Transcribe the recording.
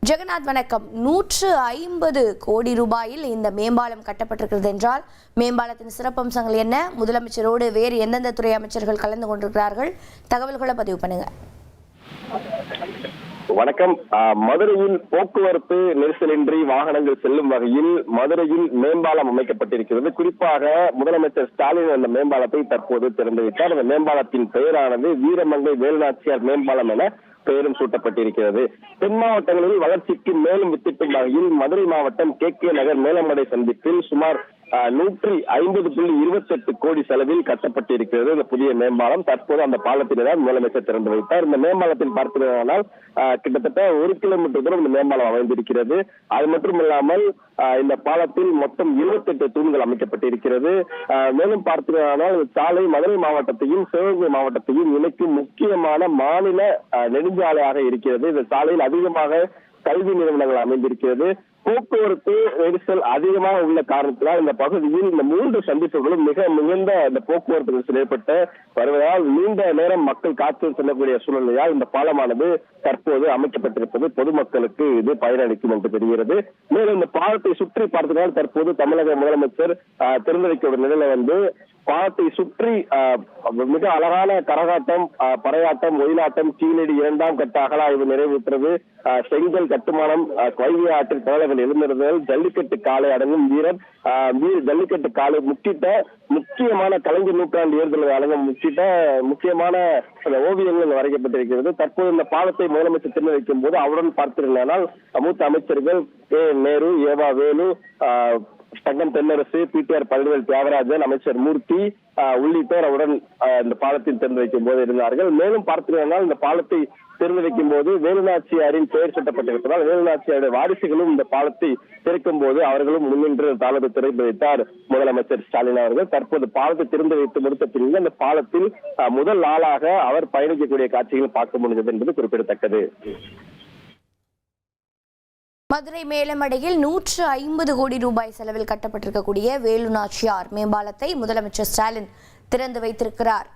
ஜெகநாத் வணக்கம். 150 கோடி ரூபாயில் இந்த மேம்பாலம் கட்டப்பட்டிருக்கிறது என்றால் மேம்பாலத்தின் சிறப்பம்சங்கள் என்ன? முதலமைச்சரோடு வேறு எந்தெந்த துறை அமைச்சர்கள் கலந்து கொண்டிருக்கிறார்கள்? தகவல்களை பதிவு பண்ணுங்க. வணக்கம். மதுரையில் போக்குவரத்து நெரிசலின்றி வாகனங்கள் செல்லும் வகையில் மதுரையில் மேம்பாலம் அமைக்கப்பட்டிருக்கிறது. குறிப்பாக முதலமைச்சர் ஸ்டாலின் அந்த மேம்பாலத்தை தற்போது திறந்து வைத்தார். அந்த மேம்பாலத்தின் பெயரானது வீரமங்கை வேலுநாச்சியார் மேம்பாலம் என பெயரும் சூட்டப்பட்டிருக்கிறது. தென் மாவட்டங்களில் வளர்ச்சிக்கு மேலும் வித்திட்டும் வகையில் மதுரை மாவட்டம் KK நகர் மேலமடை சந்திப்பில் சுமார் 150.28 கோடி செலவில் கட்டப்பட்டிருக்கிறது இந்த புதிய மேம்பாலம். தற்போது அந்த பாலத்தில்தான் முதலமைச்சர் திறந்து வைத்தார். இந்த மேம்பாலத்தில் பார்த்தீர்களானால் கிட்டத்தட்ட 1 கிலோமீட்டர் தூரம் இந்த மேம்பாலம் அமைந்திருக்கிறது. அது மட்டுமில்லாமல் இந்த பாலத்தில் மொத்தம் 28 தூண்கள் அமைக்கப்பட்டிருக்கிறது. மேலும் பார்த்தீர்களானால் சாலை மதுரை மாவட்டத்தையும் சிவகங்கை மாவட்டத்தையும் இணைக்கும் முக்கியமான மாநில நெடுஞ்சாலையாக இருக்கிறது. இந்த சாலையில் அதிகமாக கல்வி நிறுவனங்கள் அமைந்திருக்கிறது. போக்குவரத்து நெரிசல் அதிகமாக உள்ள காரணத்தினால் இந்த பகுதியில் இந்த 3 சந்திப்புகளும் மிகுந்த இந்த போக்குவரத்து நெரிசல் ஏற்பட்டு வருவதால் நீண்ட நேரம் மக்கள் காத்து செல்லக்கூடிய சூழ்நிலையால் இந்த பாலமானது தற்போது அமைக்கப்பட்டிருப்பது பொதுமக்களுக்கு இது பயனளிக்கும் என்று தெரிகிறது. மேலும் இந்த பாலத்தை சுற்றி பார்த்ததால் தற்போது தமிழக முதலமைச்சர் திறந்து வைக்க நிலையில பாலத்தை சுற்றி மிக அழகான கரகாட்டம், பறையாட்டம், ஒயிலாட்டம், கீழடி 2ஆம் கட்ட அகழாய்வு நிறைவுற்றது. செங்கல் கட்டுமானம், வைகை ஆற்றில் தலைவர்கள் எழுந்திருந்தல், ஜல்லிக்கட்டு காலை அடங்கும் வீரர், ஜல்லிக்கட்டு காலை முக்கிட்ட முக்கியமான கலைஞர் நூற்றாண்டு ஏறுதல் அடங்கும் முக்கியமான ஓவியங்கள் வரைக்கப்பட்டிருக்கிறது. தற்போது இந்த பாலத்தை முதலமைச்சர் திறந்து வைக்கும் போது அவருடன் பார்த்திருந்தால் மூத்த அமைச்சர்கள் நேரு, ஏவா வேலு, தங்கம் தென்னரசு, PTR பழனிவேல் தியாகராஜன், அமைச்சர் மூர்த்தி உள்ளிட்டோர் அவருடன் இந்த பாலத்தில் திறந்து வைக்கும் போது இருந்தார்கள். மேலும் பார்த்திருந்தால் இந்த பாலத்தை திறந்து வைக்கும் போது வேலுநாச்சியாரின் பெயர் சூட்டப்பட்டிருப்பதால் வேலுநாச்சியாருடைய வாரிசுகளும் இந்த பாலத்தை திறக்கும் போது அவர்களும் முன்னின்று பாலத்தை திறந்து வைத்தார் முதலமைச்சர் ஸ்டாலின் அவர்கள். தற்போது பாலத்தை திறந்து வைத்து முடித்த பிறகு அந்த பாலத்தில் முதல் ஆளாக அவர் பயணிக்கக்கூடிய காட்சிகள் பார்க்க முடிந்தது என்பது குறிப்பிடத்தக்கது. மதுரை மேலமடையில் 150 கோடி ரூபாய் செலவில் கட்டப்பட்டிருக்கக்கூடிய வேலுநாச்சியார் மேம்பாலத்தை முதலமைச்சர் ஸ்டாலின் திறந்து வைத்திருக்கிறார்.